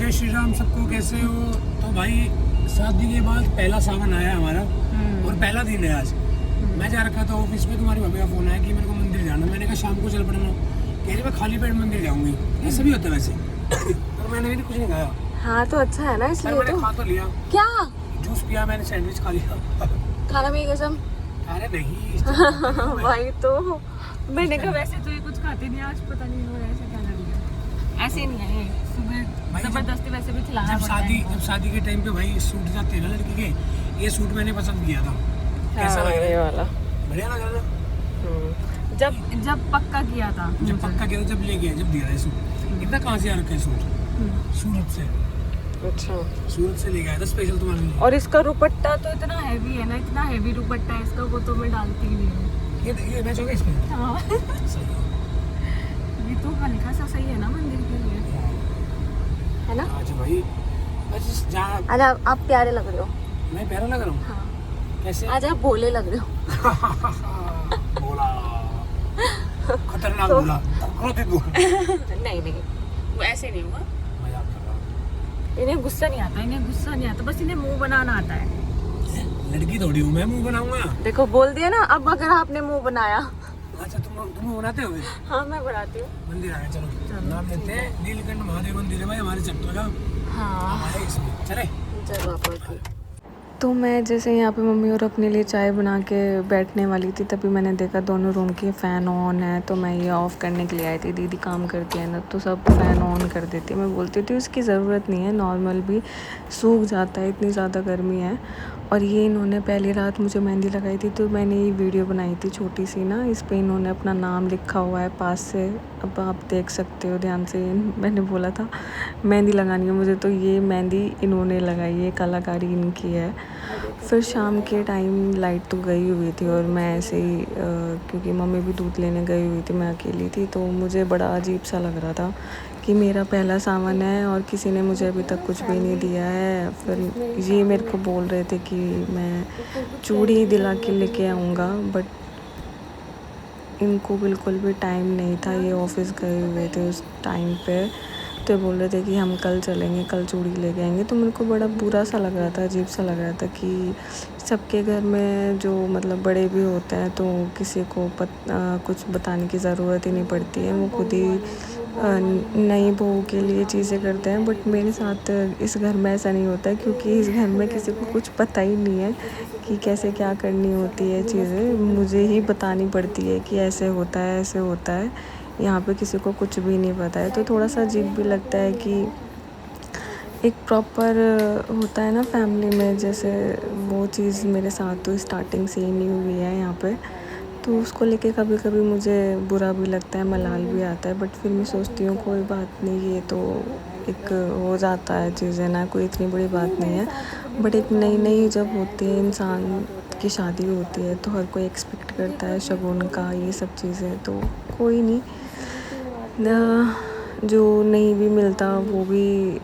जय श्री राम सबको, कैसे हो? तो भाई शादी के बाद पहला सावन आया हमारा और पहला दिन है आज। मैं जा रखा था ऑफिस में, तुम्हारी भाभी का फोन आया कि मेरे को मंदिर जाना। मैंने कहा शाम को चल पड़ना। कह रही मैं खाली पेट मंदिर जाऊंगी। ऐसा भी होता है वैसे। और मैंने भी कुछ नहीं खाया। हाँ तो अच्छा है ना, इसलिए मैंने तो खा तो लिया, क्या जूस पिया, मैंने सैंडविच खा लिया। खाना में कसम। अरे नहीं भाई तो मैंने कहा वैसे तो ये कुछ खाते नहीं, आज पता नहीं इन्होंने ऐसे क्या कर दिया। ऐसे नहीं है ये, सुबह जबरदस्ती वैसे भी खिलाना पड़ता है। जब शादी के टाइम पे भाई सूट जाते हैं ना लड़की के, ये सूट मैंने पसंद किया था। कैसा लग रहा वाला? बढ़िया लग रहा था। जब पक्का किया था, जब पक्का किया था, जब ले गया, जब दिया था सूट। इतना कहाँ से आ रखा है सूट? सूरत से। अच्छा, सूरत से ले गया था स्पेशल तुम्हारे लिए। और इसका दुपट्टा तो इतना हैवी है ना, इतना हैवी दुपट्टा है इसका, वो तो मैं डालती ही नहीं हूँ। ये मैच हो गया इसमें। हाँ सही है। ये तो हल्का सा सही है ना मंदिर के लिए, है ना? आज भाई बस जहाँ आज आप प्यारे लग रहे हो। मैं प्यारा लग रहा हूँ। हाँ। कैसे? आज आप भोले लग रहे हो। बोला खतरनाक तो- बोला, क्रोधित बोला। नहीं वो ऐसे नहीं हुआ। मजाक कर रहा हूँ। इन्हें गुस्सा नहीं आता, बस इन्हें मुंह बनाना आता है। लड़की थोड़ी हूँ मैं मुंह बनाऊंगा। देखो बोल दिया ना, अब अगर आपने मुंह बनाया। अच्छा तुम बनाते हो? हाँ मैं बनाती हूँ। मंदिर आया, चलो नाम लेते हैं। नीलकंठ महादेव मंदिर है भाई हमारे चक्कर का। हाँ हमारे इसमें चले। जय बाबा की। तो मैं जैसे यहाँ पे मम्मी और अपने लिए चाय बना के बैठने वाली थी, तभी मैंने देखा दोनों रूम के फ़ैन ऑन है। तो मैं ये ऑफ़ करने के लिए आई थी। दीदी काम करती है ना, तो सब फ़ैन ऑन कर देती है। मैं बोलती थी उसकी ज़रूरत नहीं है, नॉर्मल भी सूख जाता है, इतनी ज़्यादा गर्मी है। और ये इन्होंने पहली रात मुझे मेहंदी लगाई थी, तो मैंने ये वीडियो बनाई थी छोटी सी ना, इस पर इन्होंने अपना नाम लिखा हुआ है पास से। अब आप देख सकते हो ध्यान से। मैंने बोला था मेहंदी लगानी है मुझे, तो ये मेहंदी इन्होंने लगाई है, कलाकारी इनकी है। फिर शाम के टाइम लाइट तो गई हुई थी और मैं ऐसे ही क्योंकि मम्मी भी दूध लेने गई हुई थी, मैं अकेली थी, तो मुझे बड़ा अजीब सा लग रहा था कि मेरा पहला सावन है और किसी ने मुझे अभी तक कुछ भी नहीं दिया है। फिर ये मेरे को बोल रहे थे कि मैं चूड़ी दिला के लेके आऊँगा, बट इनको बिल्कुल भी टाइम नहीं था। ये ऑफिस गए हुए थे उस टाइम पे, तो बोल रहे थे कि हम कल चलेंगे, कल चूड़ी लेके आएंगे। तो मेरे को बड़ा बुरा सा लग रहा था, अजीब सा लग रहा था कि सबके घर में जो मतलब बड़े भी होते हैं तो किसी को कुछ बताने की ज़रूरत ही नहीं पड़ती है, वो खुद ही नई बहू के लिए चीज़ें करते हैं। बट मेरे साथ इस घर में ऐसा नहीं होता है, क्योंकि इस घर में किसी को कुछ पता ही नहीं है कि कैसे क्या करनी होती है चीज़ें, मुझे ही बतानी पड़ती है कि ऐसे होता है, ऐसे होता है। यहाँ पे किसी को कुछ भी नहीं पता है, तो थोड़ा सा अजीब भी लगता है कि एक प्रॉपर होता है ना फैमिली में, जैसे वो चीज़ मेरे साथ तो स्टार्टिंग से ही नहीं हुई है यहाँ पे। तो उसको लेके कभी कभी मुझे बुरा भी लगता है, मलाल भी आता है, बट फिर मैं सोचती हूँ कोई बात नहीं, ये तो एक हो जाता है चीज़ें ना, कोई इतनी बड़ी बात नहीं है। बट एक नई जब होती है इंसान की शादी होती है, तो हर कोई एक्सपेक्ट करता है शगुन का, ये सब चीज़ें, तो कोई नहीं, जो नहीं भी मिलता वो भी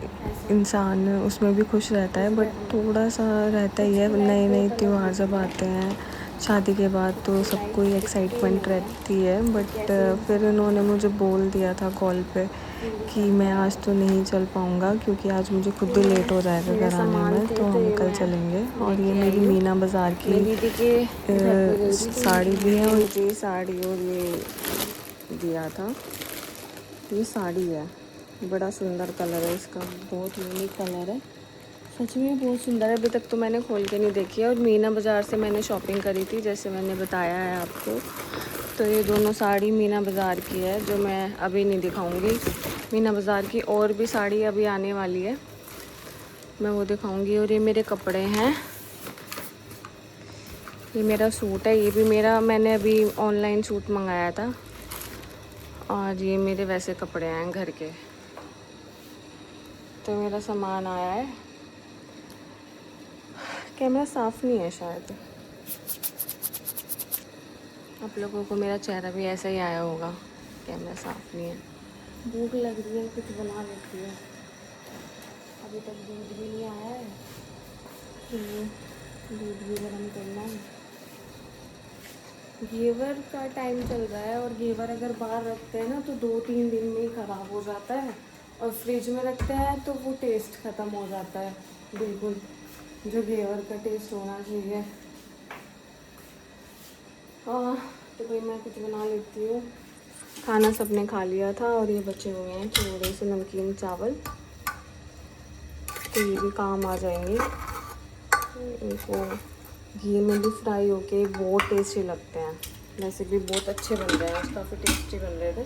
इंसान उसमें भी खुश रहता है। बट थोड़ा सा रहता ही है, नए त्यौहार जब आते हैं शादी के बाद तो सबको ही एक्साइटमेंट रहती है। बट फिर इन्होंने मुझे बोल दिया था कॉल पे कि मैं आज तो नहीं चल पाऊँगा, क्योंकि आज मुझे खुद ही लेट हो जाएगा घर आने में, तो हम कल चलेंगे। और ये मेरी मीना बाज़ार की साड़ी भी है, और ये साड़ी और ये दिया था, ये साड़ी है, बड़ा सुंदर कलर है इसका, बहुत यूनिक कलर है, सच में बहुत सुंदर है। अभी तक तो मैंने खोल के नहीं देखी है। और मीना बाज़ार से मैंने शॉपिंग करी थी, जैसे मैंने बताया है आपको। तो ये दोनों साड़ी मीना बाज़ार की है, जो मैं अभी नहीं दिखाऊंगी। मीना बाज़ार की और भी साड़ी अभी आने वाली है, मैं वो दिखाऊंगी। और ये मेरे कपड़े हैं, ये मेरा सूट है, ये भी मैंने अभी ऑनलाइन सूट मंगाया था। और ये मेरे वैसे कपड़े हैं घर के। तो मेरा सामान आया है, कैमरा साफ़ नहीं है शायद, आप लोगों को मेरा चेहरा भी ऐसा ही आया होगा, कैमरा साफ़ नहीं है। भूख लग रही है, कुछ बना लेती है, अभी तक दूध भी नहीं आया है, तो दूध भी गर्म करना है। घेवर का टाइम चल रहा है, और घेवर अगर बाहर रखते हैं ना तो 2-3 दिन में ही ख़राब हो जाता है। और फ्रिज में रखते हैं तो वो टेस्ट ख़त्म हो जाता है बिल्कुल, जो घेवर का टेस्ट होना चाहिए। तो भाई मैं कुछ बना लेती हूँ। खाना सबने खा लिया था और ये बचे हुए हैं थोड़े से नमकीन चावल, तो ये भी काम आ जाएंगे। इनको घी में भी फ्राई होके बहुत टेस्टी लगते हैं, वैसे भी बहुत अच्छे बन रहे हैं, काफ़ी टेस्टी बन रहे थे,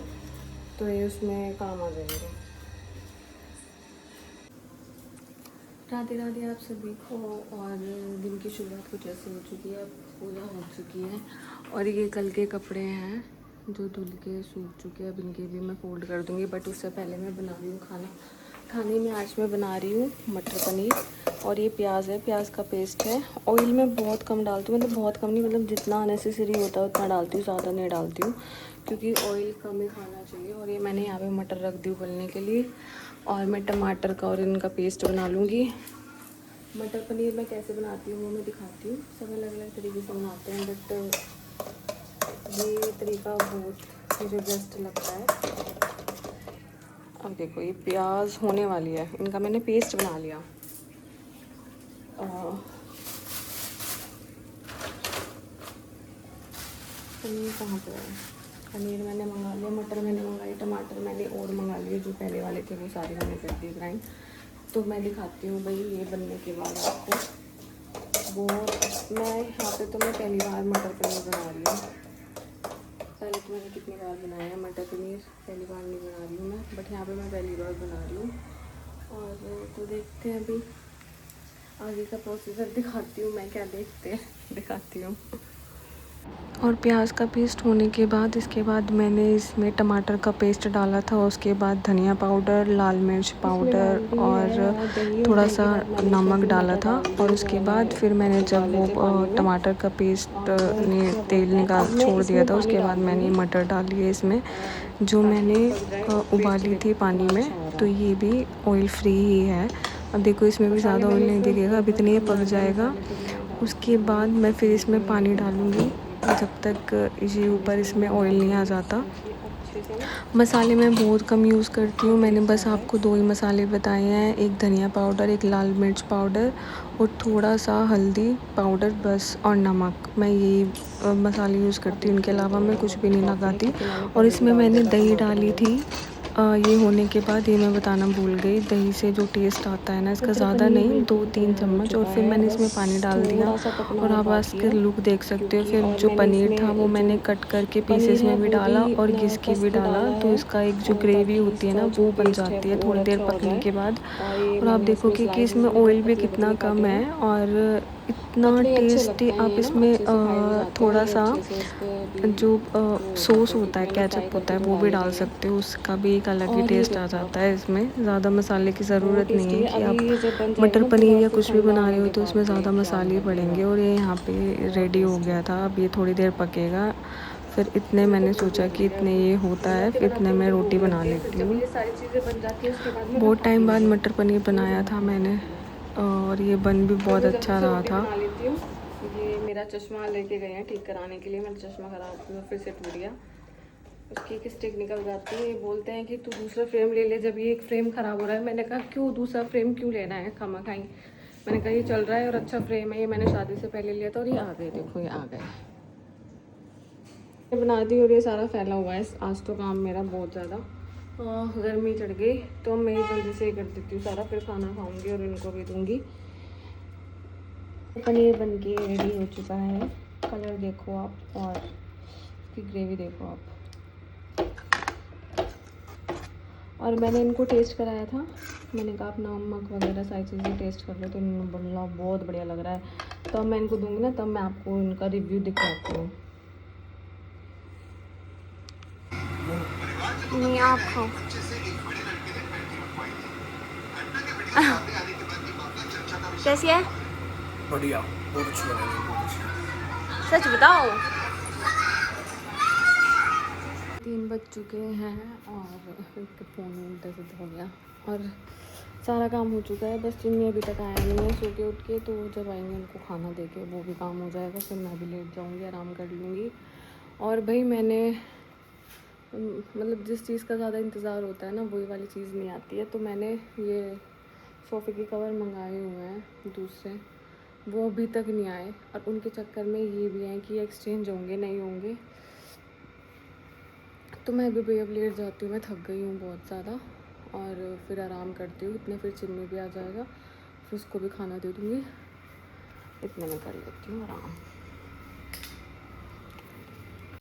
तो ये उसमें काम आ जाएंगे। राधे राधे आप सभी को। और दिन की शुरुआत कुछ ऐसे हो चुकी है, पूजा हो चुकी है और ये कल के कपड़े हैं जो धुल के सूख चुके हैं। अब इनके भी मैं फोल्ड कर दूँगी, बट उससे पहले मैं बना रही हूँ खाना। खाने में आज मैं बना रही हूँ मटर पनीर, और ये प्याज है, प्याज का पेस्ट है। ऑयल मैं बहुत कम डालती हूँ, मतलब बहुत कम नहीं, मतलब जितना अननेसेसरी होता है उतना डालती हूँ, ज़्यादा नहीं डालती हूँ क्योंकि ऑयल कम ही खाना चाहिए। और ये मैंने यहाँ पे मटर रख दी उबलने के लिए, और मैं टमाटर का और इनका पेस्ट बना लूँगी। मटर पनीर मैं कैसे बनाती हूँ वो मैं दिखाती हूँ। सब अलग अलग तरीके से बनाते हैं, बट ये तरीका बहुत मुझे बेस्ट लगता है। अब देखो ये प्याज होने वाली है, इनका मैंने पेस्ट बना लिया। पनीर कहाँ पे है? पनीर मैंने मंगा लिया, मटर मैंने मंगाई, टमाटर मैंने और मंगा लिए, जो पहले वाले थे वो सारे मैंने कर दिए ग्राइंड। तो मैं दिखाती हूँ भाई ये बनने के बाद आपको। वो मैं यहाँ पे तो मैं पहली बार मटर पनीर बना रही हूँ। पहले तो मैंने कितनी बार बनाया है मटर पनीर, पहली बार नहीं बना रही हूँ मैं, बट यहाँ पे मैं पहली बार बना रही हूँ। और तो देखते हैं अभी आगे का प्रोसीजर दिखाती हूँ मैं, क्या दिखाती हूँ। और प्याज का पेस्ट होने के बाद इसके बाद मैंने इसमें टमाटर का पेस्ट डाला था, उसके बाद धनिया पाउडर, लाल मिर्च पाउडर और थोड़ा सा नमक डाला था। और उसके बाद फिर मैंने जब वो टमाटर का पेस्ट ने तेल निकाल छोड़ दिया था, उसके बाद मैंने मटर डाली है इसमें, जो मैंने उबाली थी पानी में। तो ये भी ऑयल फ्री ही है। अब देखो इसमें भी ज़्यादा ऑयल नहीं दिखेगा, अब इतनी पक जाएगा। उसके बाद मैं फिर इसमें पानी डालूँगी जब तक ये ऊपर इसमें ऑयल नहीं आ जाता। मसाले मैं बहुत कम यूज़ करती हूँ, मैंने बस आपको 2 ही मसाले बताए हैं, एक धनिया पाउडर, एक लाल मिर्च पाउडर और थोड़ा सा हल्दी पाउडर बस, और नमक। मैं यही मसाले यूज़ करती हूँ, इनके अलावा मैं कुछ भी नहीं लगाती। और इसमें मैंने दही डाली थी। ये होने के बाद ये मैं बताना भूल गई, दही से जो टेस्ट आता है ना इसका, ज़्यादा नहीं 2-3 चम्मच, और फिर मैंने इसमें पानी डाल दिया। और आप इसके लुक देख सकते हो। फिर जो पनीर था वो मैंने कट करके पीसेस में भी डाला और घिस के भी डाला, तो इसका एक जो ग्रेवी होती है ना वो बन जाती है थोड़ी देर पकने के बाद। और आप देखोगे कि इसमें ऑयल भी कितना कम है और इतना टेस्टी। आप इसमें थोड़ा सा जो सॉस होता है, केचप होता है, वो भी डाल सकते हो, उसका भी एक अलग ही टेस्ट आ जाता है। इसमें ज़्यादा मसाले की ज़रूरत नहीं है कि आप मटर पनीर या कुछ भी बना रहे हो तो उसमें ज़्यादा मसाले पड़ेंगे। और ये यहाँ पे रेडी हो गया था, अब ये थोड़ी देर पकेगा। फिर इतने मैंने सोचा कि इतने ये होता है, फिर इतने मैं रोटी बना लेती हूँ। बहुत टाइम बाद मटर पनीर बनाया था मैंने और ये बन भी बहुत अच्छा रहा था। ये मेरा चश्मा लेके गए हैं ठीक कराने के लिए, मेरा चश्मा ख़राब फिर से टूट गया, उसकी एक स्टिक निकल जाती है। बोलते हैं कि तू दूसरा फ्रेम ले ले, जब ये एक फ्रेम ख़राब हो रहा है। मैंने कहा क्यों दूसरा फ्रेम क्यों लेना है खामखाई, मैंने कहा ये चल रहा है और अच्छा फ्रेम है, ये मैंने शादी से पहले लिया था। और ये आ गए, देखो ये आ गए, बना दी। और ये सारा फैला हुआ है, आज तो काम मेरा बहुत ज़्यादा, गर्मी चढ़ गई तो मैं जल्दी से कर देती हूँ सारा, फिर खाना खाऊंगी और इनको भी दूंगी। पनीर बन के रेडी हो चुका है, कलर देखो आप और इसकी ग्रेवी देखो आप। और मैंने इनको टेस्ट कराया था, मैंने कहा आप नमक वगैरह सारी चीज़ें टेस्ट कर लो, तो इन्होंने बोला बहुत बढ़िया लग रहा है। तो अब मैं इनको दूंगी ना, तब मैं आपको इनका रिव्यू दिखाती हूँ। नहीं आप खाओ। कैसी है? बढ़िया, बहुत अच्छी लग रही है, बहुत अच्छी। सच बताओ। 3 बज चुके हैं और फ़ोन उल्टा सीधा हो गया और सारा काम हो चुका है। बस चिन्नी अभी तक आया नहीं है सो के उठ के, तो जब आएंगे उनको खाना दे के वो भी काम हो जाएगा, फिर मैं भी लेट जाऊंगी, आराम कर लूँगी। और भाई मैंने मतलब जिस चीज़ का ज़्यादा इंतज़ार होता है ना वही वाली चीज़ नहीं आती है। तो मैंने ये सोफ़े के कवर मंगाए हुए हैं दूसरे, वो अभी तक नहीं आए और उनके चक्कर में ये भी हैं कि एक्सचेंज होंगे नहीं होंगे। तो मैं अभी भैया लेट जाती हूँ, मैं थक गई हूँ बहुत ज़्यादा और फिर आराम करती हूँ। इतने फिर चिन्नी भी आ जाएगा, फिर उसको भी खाना दे दूँगी, इतने में कर लेती हूँ आराम।